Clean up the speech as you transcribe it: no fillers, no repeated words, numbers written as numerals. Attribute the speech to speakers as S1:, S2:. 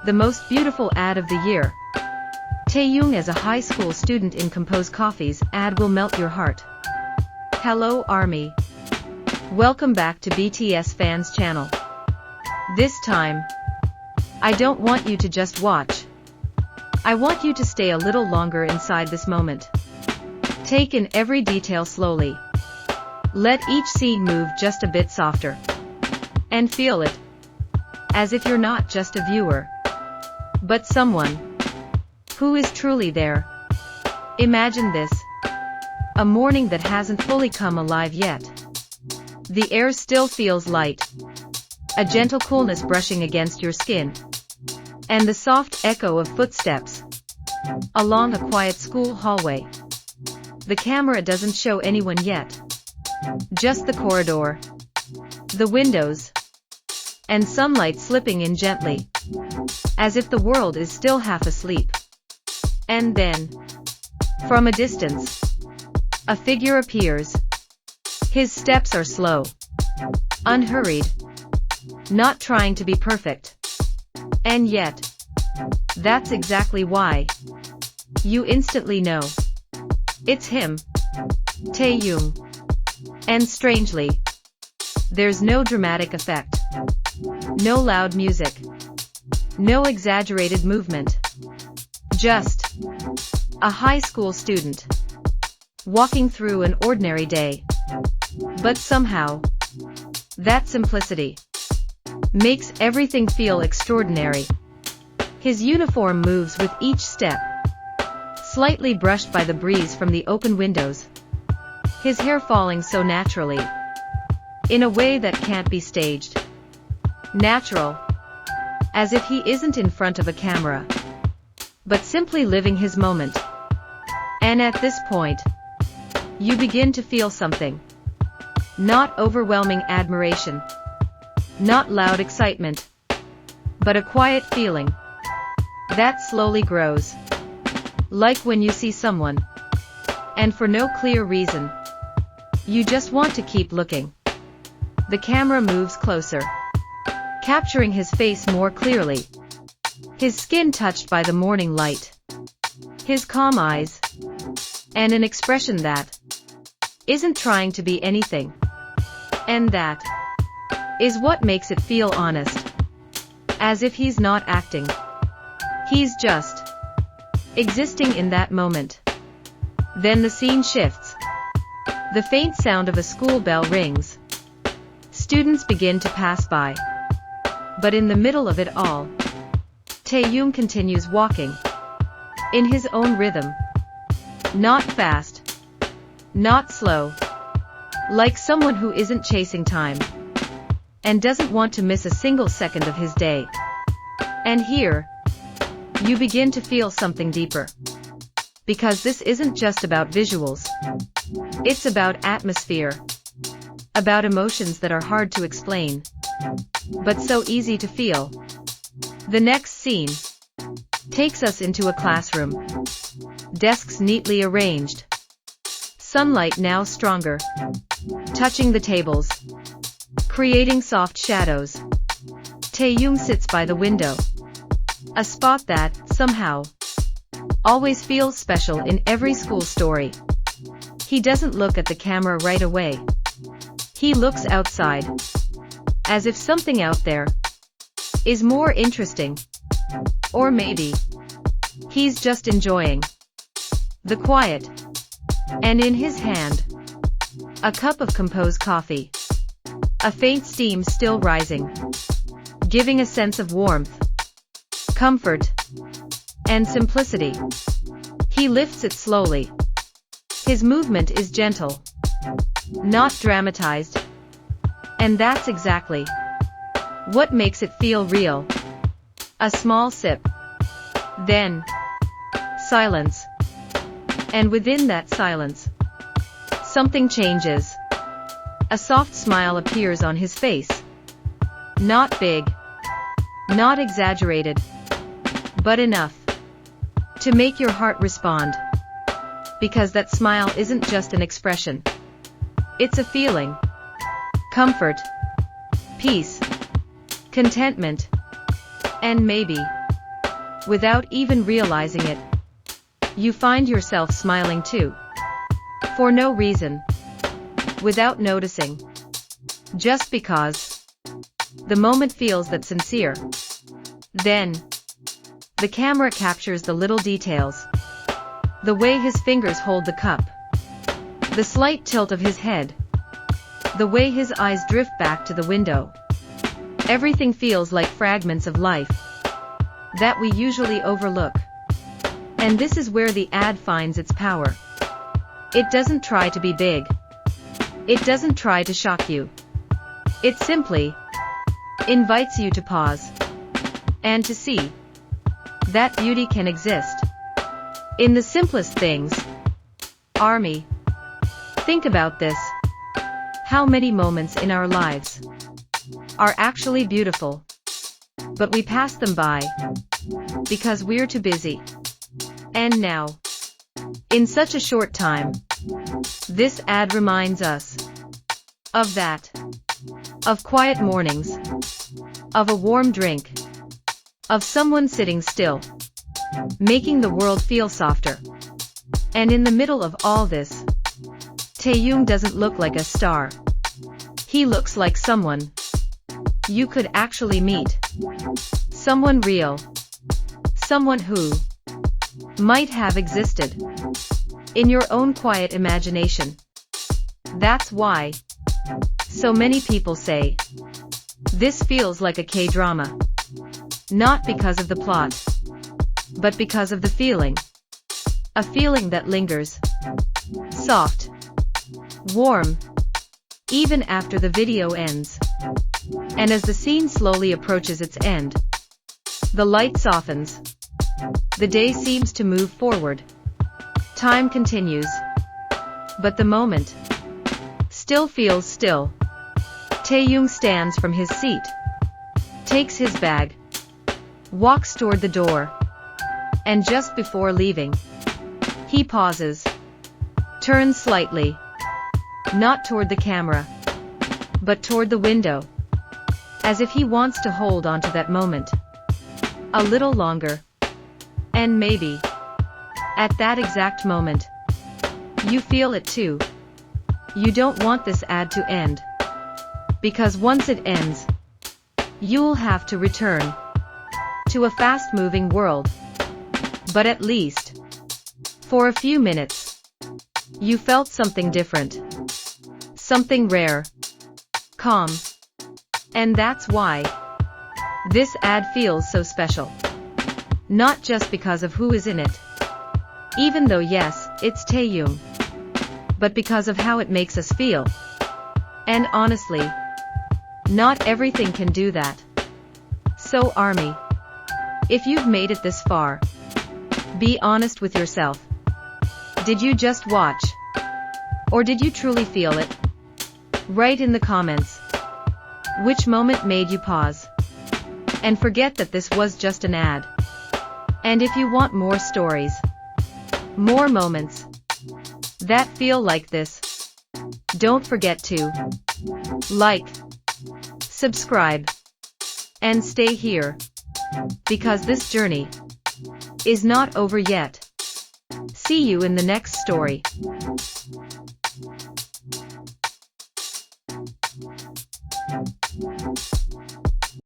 S1: The most beautiful ad of the year. Taehyung as a high school student in Compose Coffee's ad will melt your heart. Hello ARMY. Welcome back to BTS Fans channel. This time, I don't want you to just watch. I want you to stay a little longer inside this moment. Take in every detail slowly. Let each scene move just a bit softer. And feel it. As if you're not just a viewer, but someone who is truly there. Imagine this. A morning that hasn't fully come alive yet. The air still feels light. A gentle coolness brushing against your skin. And the soft echo of footsteps along a quiet school hallway. The camera doesn't show anyone yet. Just the corridor, the windows, and sunlight slipping in gently, as if the world is still half asleep. And then, from a distance, a figure appears. His steps are slow, unhurried, not trying to be perfect. And yet, that's exactly why. You instantly know. It's him, Taehyung. And strangely, there's no dramatic effect. No loud music. No exaggerated movement. Just a high school student walking through an ordinary day. But somehow, that simplicity makes everything feel extraordinary. His uniform moves with each step, slightly brushed by the breeze from the open windows. His hair falling so naturally, in a way that can't be staged. Natural, as if he isn't in front of a camera, but simply living his moment. And at this point, you begin to feel something. Not overwhelming admiration, not loud excitement, but a quiet feeling that slowly grows. Like when you see someone, and for no clear reason, you just want to keep looking. The camera moves closer, capturing his face more clearly. His skin touched by the morning light. His calm eyes. And an expression that isn't trying to be anything. And that is what makes it feel honest. As if he's not acting. He's just existing in that moment. Then the scene shifts. The faint sound of a school bell rings. Students begin to pass by. But in the middle of it all, Taehyung continues walking. In his own rhythm. Not fast. Not slow. Like someone who isn't chasing time. And doesn't want to miss a single second of his day. And here, you begin to feel something deeper. Because this isn't just about visuals. It's about atmosphere. About emotions that are hard to explain, but so easy to feel. The next scene takes us into a classroom. Desks neatly arranged. Sunlight now stronger, touching the tables, creating soft shadows. Taehyung sits by the window. A spot that, somehow, always feels special in every school story. He doesn't look at the camera right away. He looks outside, as if something out there is more interesting. Or maybe he's just enjoying the quiet. And in his hand, a cup of Compose coffee. A faint steam still rising, giving a sense of warmth, comfort, and simplicity. He lifts it slowly. His movement is gentle, not dramatized. And that's exactly what makes it feel real. A small sip. Then, silence. And within that silence, something changes. A soft smile appears on his face. Not big, not exaggerated, but enough to make your heart respond. Because that smile isn't just an expression. It's a feeling. Comfort, peace, contentment, and maybe, without even realizing it, you find yourself smiling too. For no reason. Without noticing. Just because. The moment feels that sincere. Then, the camera captures the little details. The way his fingers hold the cup. The slight tilt of his head. The way his eyes drift back to the window. Everything feels like fragments of life that we usually overlook. And this is where the ad finds its power. It doesn't try to be big. It doesn't try to shock you. It simply invites you to pause and to see that beauty can exist in the simplest things. ARMY. Think about this. How many moments in our lives are actually beautiful, but we pass them by because we're too busy. And now, in such a short time, this ad reminds us of that. Of quiet mornings. Of a warm drink. Of someone sitting still, making the world feel softer. And in the middle of all this, Taehyung doesn't look like a star. He looks like someone you could actually meet. Someone real. Someone who might have existed in your own quiet imagination. That's why so many people say this feels like a K-drama. Not because of the plot, but because of the feeling. A feeling that lingers. Soft. Warm. Even after the video ends. And as the scene slowly approaches its end, the light softens. The day seems to move forward. Time continues. But the moment still feels still. Taehyung stands from his seat, takes his bag, walks toward the door, and just before leaving, he pauses, turns slightly, not toward the camera, but toward the window, as if he wants to hold on to that moment a little longer. And maybe, at that exact moment, you feel it too. You don't want this ad to end. Because once it ends, you'll have to return to a fast-moving world. But at least, for a few minutes, you felt something different. Something rare. Calm. And that's why this ad feels so special. Not just because of who is in it. Even though yes, it's Taehyung. But because of how it makes us feel. And honestly, not everything can do that. So ARMY, if you've made it this far, be honest with yourself. Did you just watch? Or did you truly feel it? Write in the comments. Which moment made you pause? And forget that this was just an ad. And if you want more stories, more moments that feel like this, don't forget to like, subscribe, and stay here, because this journey is not over yet. See you in the next story.